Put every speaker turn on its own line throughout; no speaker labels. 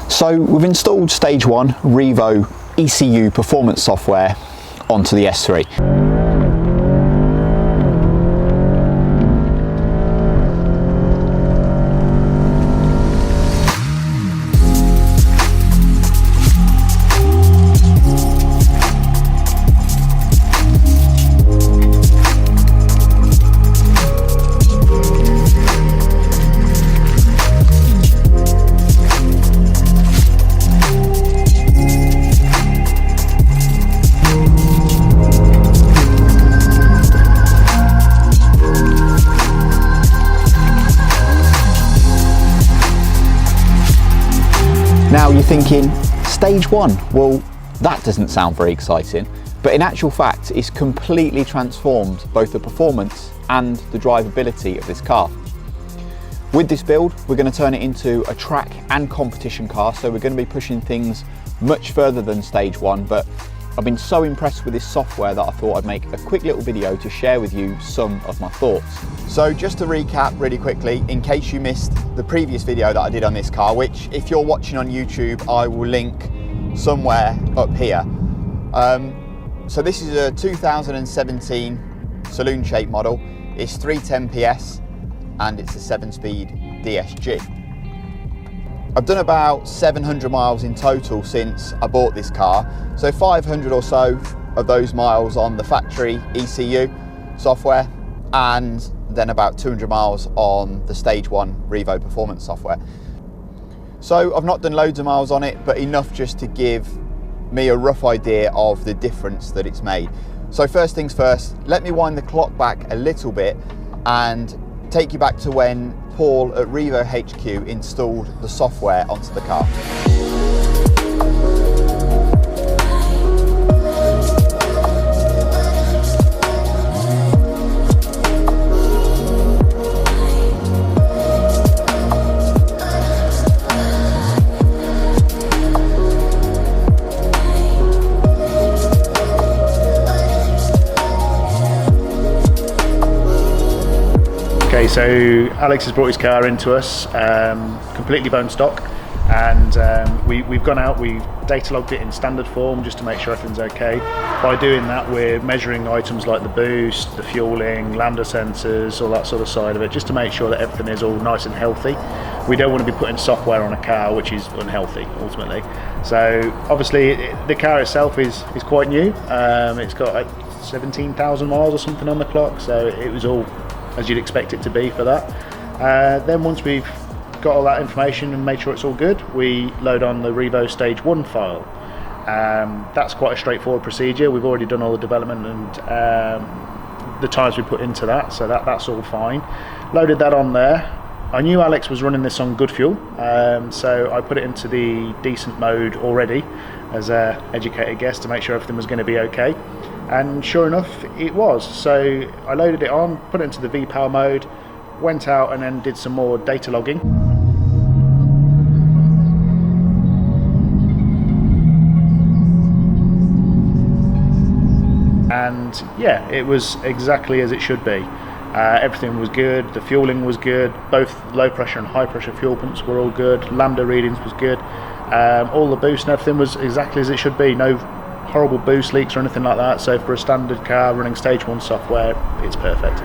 So we've installed stage 1 Revo ECU performance software onto the S3. Now you're thinking, stage 1, well that doesn't sound very exciting, but in actual fact it's completely transformed both the performance and the drivability of this car. With this build we're going to turn it into a track and competition car, so we're going to be pushing things much further than stage 1, but I've been so impressed with this software that I thought I'd make a quick little video to share with you some of my thoughts. So just to recap really quickly, in case you missed the previous video that I did on this car, which if you're watching on YouTube, I will link somewhere up here. So this is a 2017 saloon shape model. It's 310 PS and it's a 7-speed DSG. I've done about 700 miles in total since I bought this car. So 500 or so of those miles on the factory ECU software, and then about 200 miles on the stage 1 Revo performance software. So I've not done loads of miles on it, but enough just to give me a rough idea of the difference that it's made. So first things first, let me wind the clock back a little bit and take you back to when Paul at Revo HQ installed the software onto the car.
Okay, so Alex has brought his car into us, completely bone stock, and we've gone out, we've data logged it in standard form just to make sure everything's okay. By doing that, we're measuring items like the boost, the fueling, lambda sensors, all that sort of side of it, just to make sure that everything is all nice and healthy. We don't want to be putting software on a car which is unhealthy, ultimately. So obviously the car itself is quite new. It's got like 17,000 miles or something on the clock, so it was all as you'd expect it to be for that. Then once we've got all that information and made sure it's all good, we load on the Revo stage 1 file. That's quite a straightforward procedure. We've already done all the development and the times we put into that, so that's all fine. Loaded that on there. I knew Alex was running this on good fuel, so I put it into the decent mode already as an educated guess to make sure everything was going to be okay. And sure enough, it was. So I loaded it on, put it into the V-Power mode, went out and then did some more data logging. And yeah, it was exactly as it should be. Everything was good, the fueling was good, both low pressure and high pressure fuel pumps were all good, lambda readings was good, all the boost and everything was exactly as it should be, no horrible boost leaks or anything like that. So for a standard car running stage 1 software, it's perfect.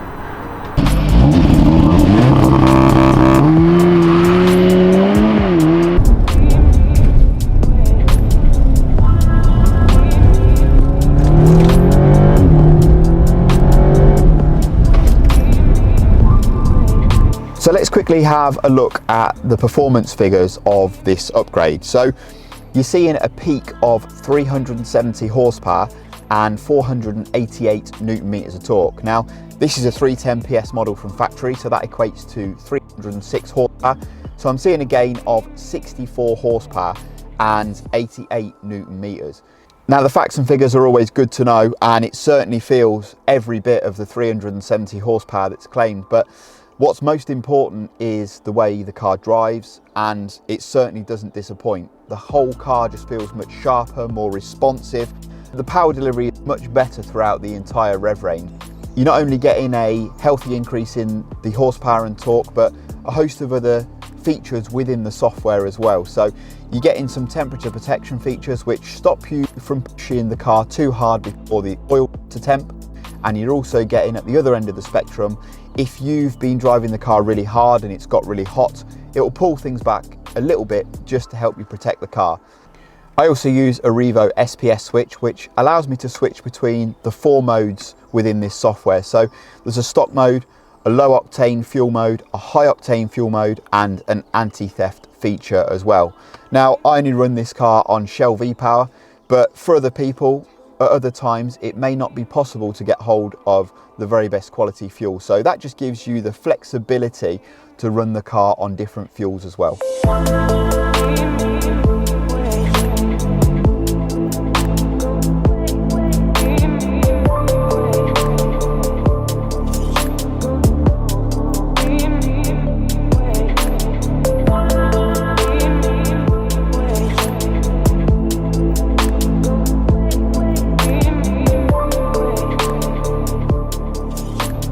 So let's quickly have a look at the performance figures of this upgrade. So you're seeing a peak of 370 horsepower and 488 newton meters of torque. Now, this is a 310 PS model from factory, so that equates to 306 horsepower. So I'm seeing a gain of 64 horsepower and 88 newton meters. Now, the facts and figures are always good to know, and it certainly feels every bit of the 370 horsepower that's claimed, but what's most important is the way the car drives, and it certainly doesn't disappoint. The whole car just feels much sharper, more responsive. The power delivery is much better throughout the entire rev range. You're not only getting a healthy increase in the horsepower and torque, but a host of other features within the software as well. So you're getting some temperature protection features which stop you from pushing the car too hard before the oil to temp, and you're also getting at the other end of the spectrum, if you've been driving the car really hard and it's got really hot, it will pull things back a little bit just to help you protect the car. I also use a Revo SPS switch, which allows me to switch between the 4 modes within this software. So there's a stock mode, a low octane fuel mode, a high octane fuel mode, and an anti-theft feature as well. Now, I only run this car on Shell V-Power, but for other people, at other times, it may not be possible to get hold of the very best quality fuel. So that just gives you the flexibility to run the car on different fuels as well.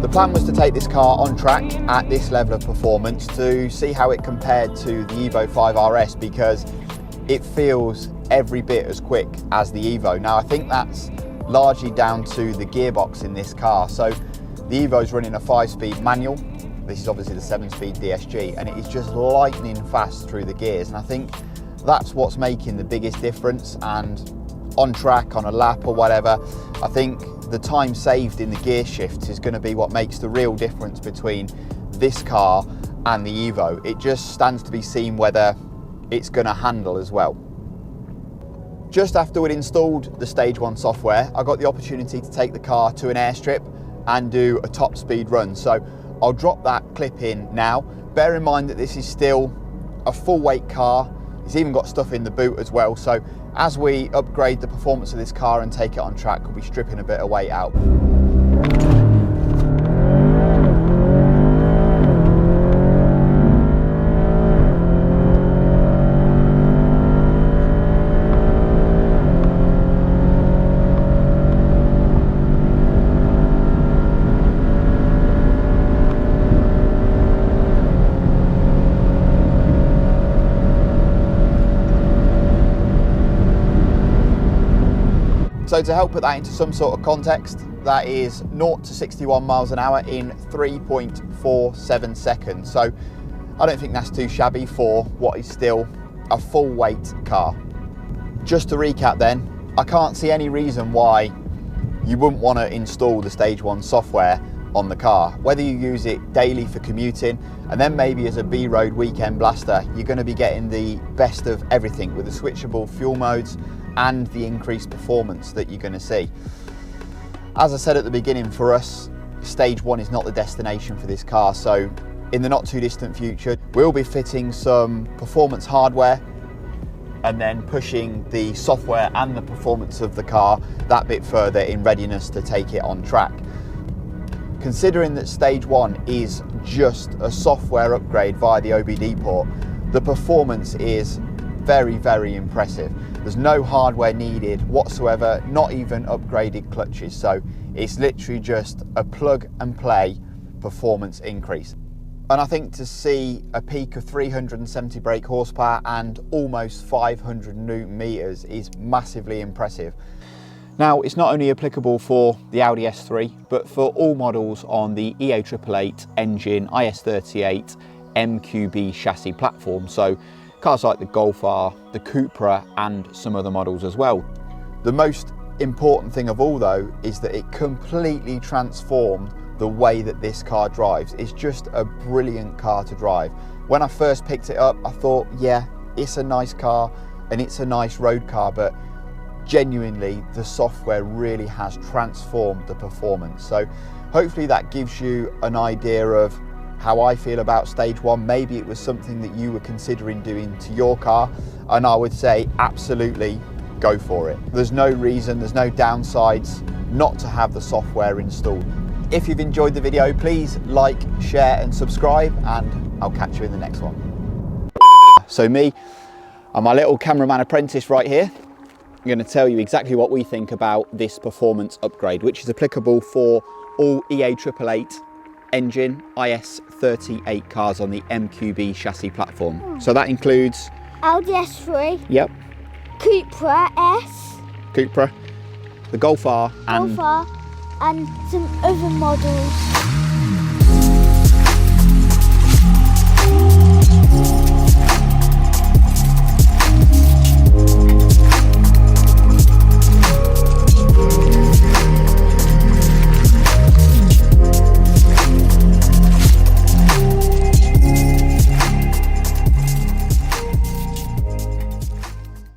The plan was to take this car on track at this level of performance to see how it compared to the Evo 5 RS, because it feels every bit as quick as the Evo. Now, I think that's largely down to the gearbox in this car. So the Evo's running a 5-speed manual. This is obviously the 7-speed DSG, and it is just lightning fast through the gears. And I think that's what's making the biggest difference. And on track, on a lap or whatever, I think the time saved in the gear shifts is going to be what makes the real difference between this car and the Evo. It just stands to be seen whether it's going to handle as well. Just after we'd installed the Stage 1 software, I got the opportunity to take the car to an airstrip and do a top speed run. So I'll drop that clip in now. Bear in mind that this is still a full weight car. It's even got stuff in the boot as well. So as we upgrade the performance of this car and take it on track, we'll be stripping a bit of weight out. So to help put that into some sort of context, that is 0 to 61 miles an hour in 3.47 seconds. So I don't think that's too shabby for what is still a full weight car. Just to recap then, I can't see any reason why you wouldn't want to install the Stage 1 software on the car. Whether you use it daily for commuting and then maybe as a B-road weekend blaster, you're going to be getting the best of everything with the switchable fuel modes and the increased performance that you're going to see. As I said at the beginning, for us, Stage 1 is not the destination for this car, so in the not too distant future we'll be fitting some performance hardware and then pushing the software and the performance of the car that bit further in readiness to take it on track. Considering that Stage 1 is just a software upgrade via the OBD port, the performance is very, very impressive. There's no hardware needed whatsoever, not even upgraded clutches. So it's literally just a plug and play performance increase. And I think to see a peak of 370 brake horsepower and almost 500 Newton meters is massively impressive. Now, it's not only applicable for the Audi S3, but for all models on the EA888 engine IS38 MQB chassis platform. So cars like the Golf R, the Cupra, and some other models as well. The most important thing of all though is that it completely transformed the way that this car drives. It's just a brilliant car to drive. When I first picked it up, I thought, yeah, it's a nice car and it's a nice road car, but genuinely the software really has transformed the performance. So hopefully that gives you an idea of how I feel about Stage 1. Maybe it was something that you were considering doing to your car, and I would say absolutely go for it. There's no reason, there's no downsides not to have the software installed. If you've enjoyed the video, please like, share and subscribe, and I'll catch you in the next one. So me and my little cameraman apprentice right here, I'm going to tell you exactly what we think about this performance upgrade, which is applicable for all EA888 engine, IS38 cars on the MQB chassis platform. So that includes
Audi S3,
yep,
Cupra S,
Cupra, the Golf R, and
Golf R, and some other models.